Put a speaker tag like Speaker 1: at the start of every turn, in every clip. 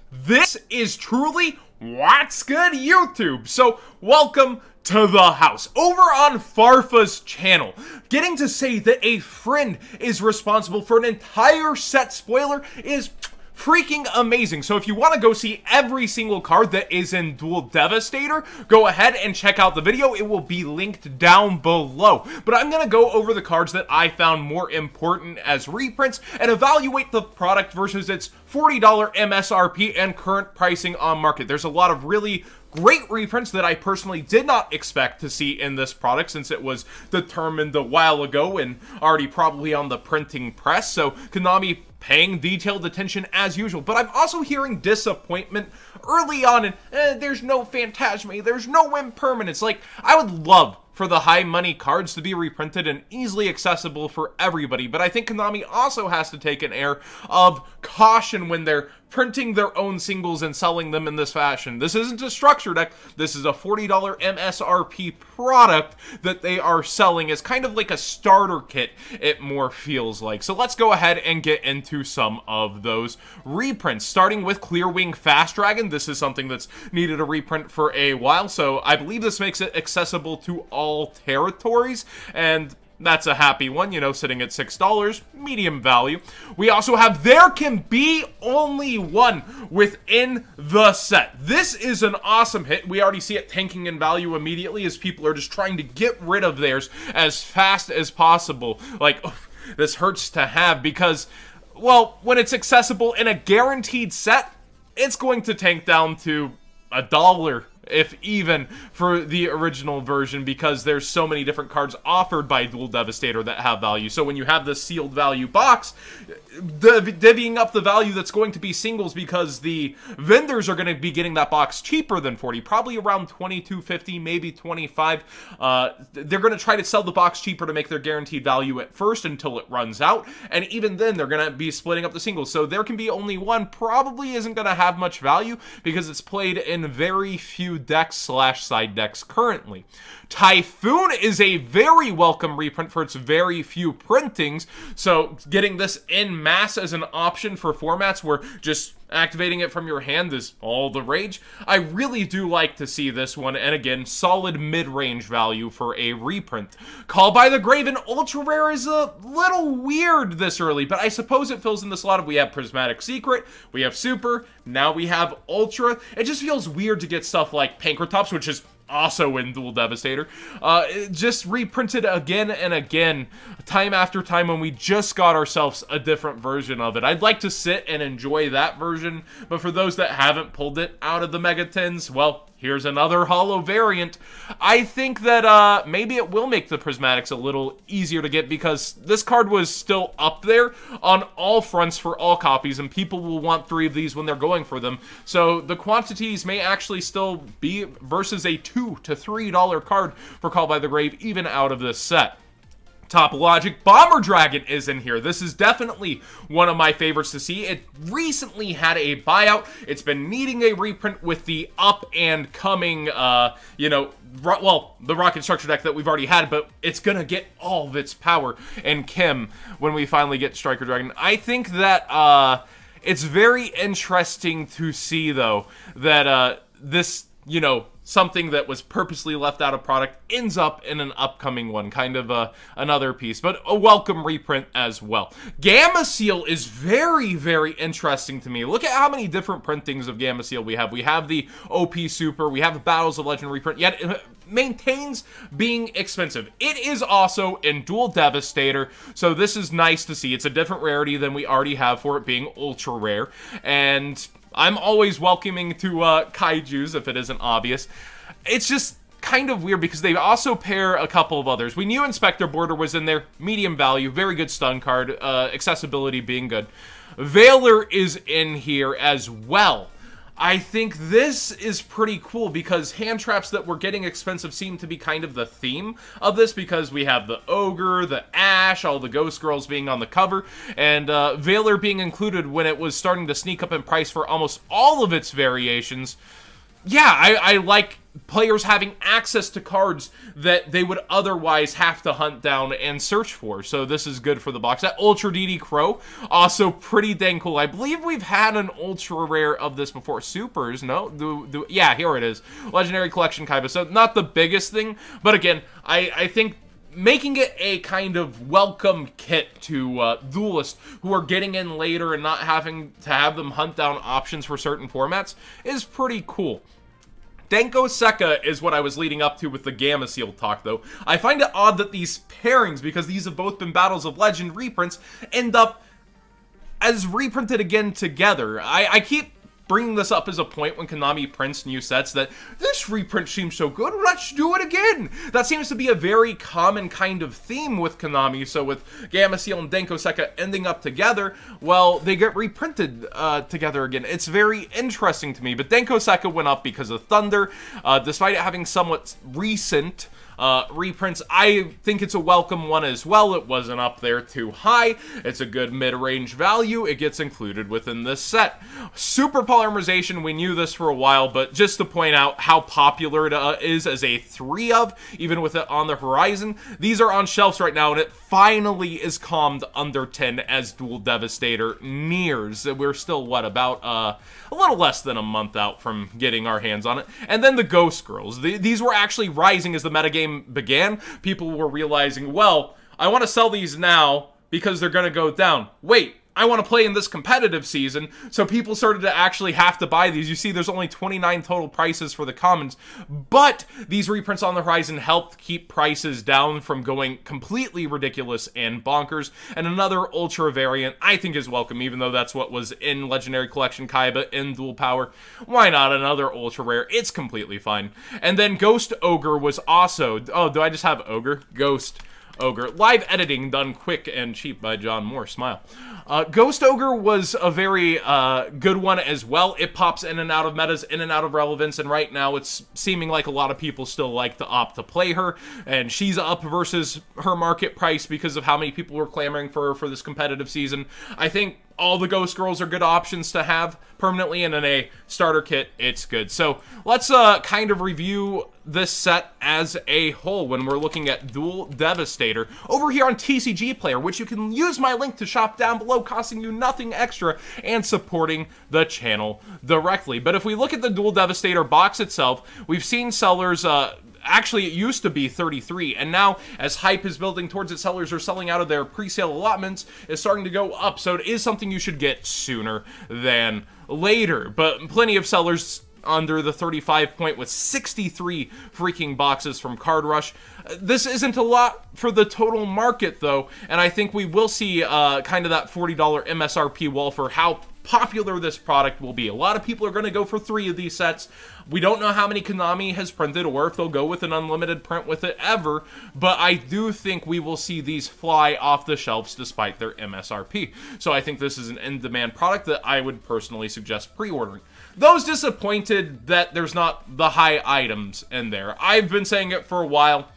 Speaker 1: This is truly what's good, YouTube. So welcome to the house over on Farfa's channel. Getting to say that a friend is responsible for an entire set spoiler is freaking amazing. So if you want to go see every single card that is in Duel Devastator, go ahead and check out the video. It will be linked down below. But I'm going to go over the cards that I found more important as reprints and evaluate the product versus its $40 MSRP and current pricing on market. There's a lot of really great reprints that I personally did not expect to see in this product since it was determined a while ago and already probably on the printing press. So Konami paying detailed attention as usual. But I'm also hearing disappointment early on and there's no Phantasme, there's no impermanence. Like, I would love for the high money cards to be reprinted and easily accessible for everybody, but I think Konami also has to take an air of caution when they're printing their own singles and selling them in this fashion. This isn't a structure deck, this is a $40 MSRP product that they are selling as kind of like a starter kit, it more feels like. So let's go ahead and get into some of those reprints, starting with Clearwing Fast Dragon. This is something that's needed a reprint for a while, so I believe this makes it accessible to all territories, and that's a happy one, you know, sitting at $6, medium value. We also have There Can Be Only One within the set. This is an awesome hit. We already see it tanking in value immediately as people are just trying to get rid of theirs as fast as possible. Like, this hurts to have because, well, when it's accessible in a guaranteed set, it's going to tank down to $1. If even, for the original version, because there's so many different cards offered by Duel Devastator that have value. So when you have this sealed value box, divvying up the value that's going to be singles because the vendors are going to be getting that box cheaper than 40, probably around $22.50, maybe $25. They're going to try to sell the box cheaper to make their guaranteed value at first until it runs out, and even then they're going to be splitting up the singles. So There Can Be Only One probably isn't going to have much value because it's played in very few decks slash side decks currently. Typhoon is a very welcome reprint for its very few printings, so getting this in mass as an option for formats where just activating it from your hand is all the rage. I really do like to see this one, and again, solid mid-range value for a reprint. Call by the Grave in Ultra Rare is a little weird this early, but I suppose it fills in the slot of we have Prismatic Secret, we have Super, now we have Ultra. It just feels weird to get stuff like Pankratops, which is also in Duel Devastator, just reprinted again and again, time after time, when we just got ourselves a different version of it. I'd like to sit and enjoy that version, but for those that haven't pulled it out of the Mega Tins, well, here's another holo variant. I think that maybe it will make the Prismatics a little easier to get because this card was still up there on all fronts for all copies, and people will want 3 of these when they're going for them. So the quantities may actually still be versus a $2 to $3 card for Call by the Grave, even out of this set. Top Logic Bomber Dragon is in here. This is definitely one of my favorites to see. It recently had a buyout. It's been needing a reprint with the up and coming, you know, well, the Rocket Structure deck that we've already had, but it's gonna get all of its power in Kim when we finally get Striker Dragon. I think that, it's very interesting to see, though, that, this, you know, something that was purposely left out of product ends up in an upcoming one, kind of another piece, but a welcome reprint as well. Gamma Seal is very, very interesting to me. Look at how many different printings of Gamma Seal we have. We have the OP Super, we have the Battles of Legend reprint, yet it maintains being expensive. It is also in Duel Devastator, so this is nice to see. It's a different rarity than we already have for it being ultra rare, and I'm always welcoming to kaijus, if it isn't obvious. It's just kind of weird because they also pair a couple of others. We knew Inspector Border was in there, medium value, very good stun card, accessibility being good. Veiler is in here as well. I think this is pretty cool because hand traps that were getting expensive seem to be kind of the theme of this because we have the Ogre, the Ash, all the Ghost Girls being on the cover, and Veiler being included when it was starting to sneak up in price for almost all of its variations. Yeah, I like players having access to cards that they would otherwise have to hunt down and search for. So this is good for the box set. Ultra DD Crow, also pretty dang cool. I believe we've had an ultra rare of this before. Supers, no? Yeah, here it is. Legendary Collection Kaiba. So not the biggest thing, but again, I think making it a kind of welcome kit to duelists who are getting in later and not having to have them hunt down options for certain formats is pretty cool. Denko Sekka is what I was leading up to with the Gamma Seal talk, though. I find it odd that these pairings, because these have both been Battles of Legend reprints, end up as reprinted again together. I keep bringing this up as a point when Konami prints new sets that this reprint seems so good, let's do it again. That seems to be a very common kind of theme with Konami. So with Gamma Seal and Denko Sekka ending up together, well, they get reprinted together again. It's very interesting to me. But Denko Sekka went up because of Thunder, despite it having somewhat recent reprints. I think it's a welcome one as well. It wasn't up there too high. It's a good mid-range value. It gets included within this set. Super Polymerization, we knew this for a while, but just to point out how popular it is as a 3 of, even with it on the horizon, these are on shelves right now, and it finally is calmed under 10 as Duel Devastator nears. We're still, what, about a little less than a month out from getting our hands on it. And then the Ghost Girls. These were actually rising as the metagame began. People were realizing, well, I want to sell these now because they're going to go down. Wait, I want to play in this competitive season, so people started to actually have to buy these. You see, there's only 29 total prices for the commons, but these reprints on the horizon helped keep prices down from going completely ridiculous and bonkers. And another Ultra variant I think is welcome, even though that's what was in Legendary Collection Kaiba in Dual Power. Why not another Ultra Rare? It's completely fine. And then Ghost Ogre was also... Oh, do I just have Ogre? Ghost Ogre. Live editing done quick and cheap by John Moore. Smile. Ghost Ogre was a very good one as well. It pops in and out of metas, in and out of relevance, and right now it's seeming like a lot of people still like to opt to play her, and she's up versus her market price because of how many people were clamoring for her for this competitive season. I think all the Ghost Girls are good options to have permanently, and in a starter kit, it's good. So let's kind of review this set as a whole when we're looking at Duel Devastator over here on TCG Player, which you can use my link to shop down below, costing you nothing extra and supporting the channel directly. But if we look at the Duel Devastator box itself, we've seen sellers... Actually, it used to be 33, and now, as hype is building towards it, sellers are selling out of their pre-sale allotments, it's starting to go up, so it is something you should get sooner than later. But plenty of sellers under the 35 point with 63 freaking boxes from Card Rush. This isn't a lot for the total market, though, and I think we will see kind of that $40 MSRP wall for how popular this product will be. A lot of people are going to go for 3 of these sets. We don't know how many Konami has printed or if they'll go with an unlimited print with it ever, but I do think we will see these fly off the shelves despite their MSRP. So I think this is an in-demand product that I would personally suggest pre-ordering. Those disappointed that there's not the high items in there. I've been saying it for a while.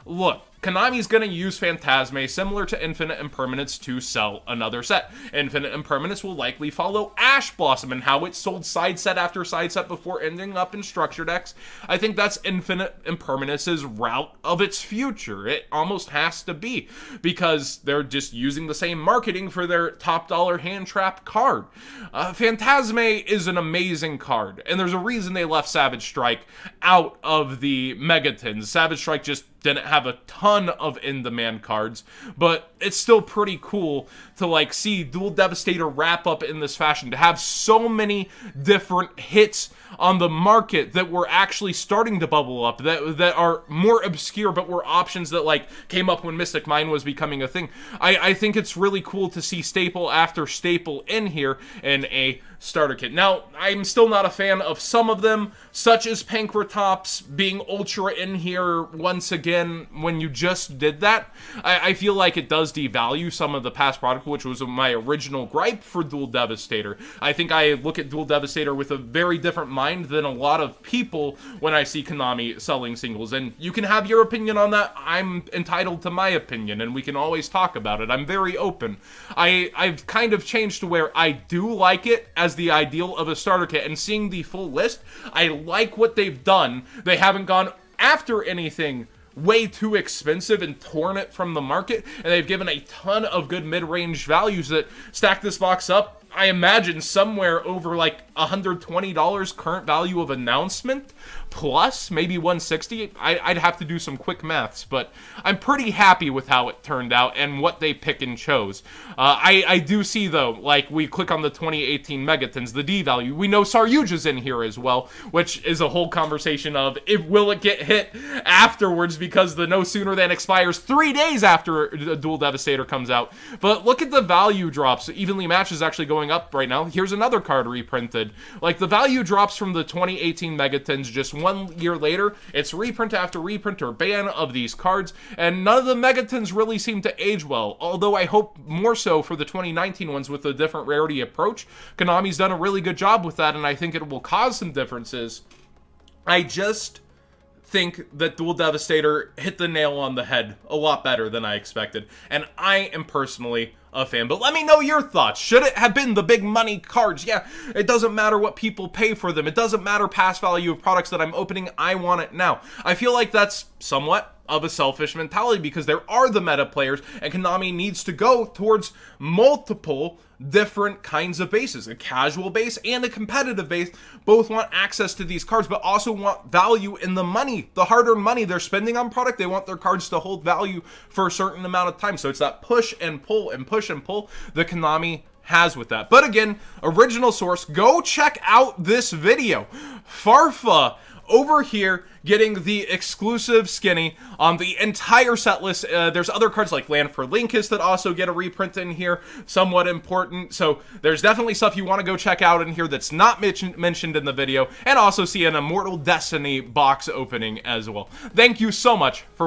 Speaker 1: Look, Konami's going to use Phantasme, similar to Infinite Impermanence, to sell another set. Infinite Impermanence will likely follow Ash Blossom and how it sold side set after side set before ending up in Structure decks. I think that's Infinite Impermanence's route of its future. It almost has to be, because they're just using the same marketing for their top dollar hand trap card. Phantasme is an amazing card, and there's a reason they left Savage Strike out of the Megatons. Savage Strike just didn't have a ton of in-demand cards, but it's still pretty cool to like see Duel Devastator wrap up in this fashion, to have so many different hits on the market that were actually starting to bubble up, that are more obscure but were options that like came up when Mystic Mine was becoming a thing. I think it's really cool to see staple after staple in here in a starter kit. Now, I'm still not a fan of some of them, such as Pankratops being ultra in here once again when you just did that. I feel like it does devalue some of the past product, which was my original gripe for Duel Devastator. I think I look at Duel Devastator with a very different mind than a lot of people when I see Konami selling singles, and you can have your opinion on that. I'm entitled to my opinion, and we can always talk about it. I'm very open. I've kind of changed to where I do like it as as the ideal of a starter kit, and seeing the full list, I like what they've done. They haven't gone after anything way too expensive and torn it from the market, and they've given a ton of good mid-range values that stack this box up, I imagine, somewhere over like $120 current value of announcement, plus maybe $160. I'd have to do some quick maths, but I'm pretty happy with how it turned out and what they pick and chose. I do see, though, like, we click on the 2018 Megatons, the D value. We know Saryuja's in here as well, which is a whole conversation of will it get hit afterwards, because the no sooner than expires 3 days after Duel Devastator comes out. But look at the value drops. Evenly Matched is actually going up right now. Here's another card reprinted. Like, the value drops from the 2018 Megatons just 1 year later. It's reprint after reprint or ban of these cards, and none of the Megatons really seem to age well, although I hope more so for the 2019 ones with a different rarity approach. Konami's done a really good job with that, and I think it will cause some differences. I just think that Duel Devastator hit the nail on the head a lot better than I expected, and I am personally a fan. But let me know your thoughts. Should it have been the big money cards? Yeah, it doesn't matter what people pay for them. It doesn't matter past value of products that I'm opening. I want it now. I feel like that's somewhat of a selfish mentality, because there are the meta players, and Konami needs to go towards multiple different kinds of bases. A casual base and a competitive base both want access to these cards, but also want value in the money, the hard-earned money they're spending on product. They want their cards to hold value for a certain amount of time. So it's that push and pull and push and pull that Konami has with that. But again, original source, go check out this video. Farfa over here getting the exclusive skinny on the entire set list. There's other cards like Land for Linkus that also get a reprint in here, somewhat important. So there's definitely stuff you want to go check out in here that's not mentioned in the video, and also see an Immortal Destiny box opening as well. Thank you so much for watching.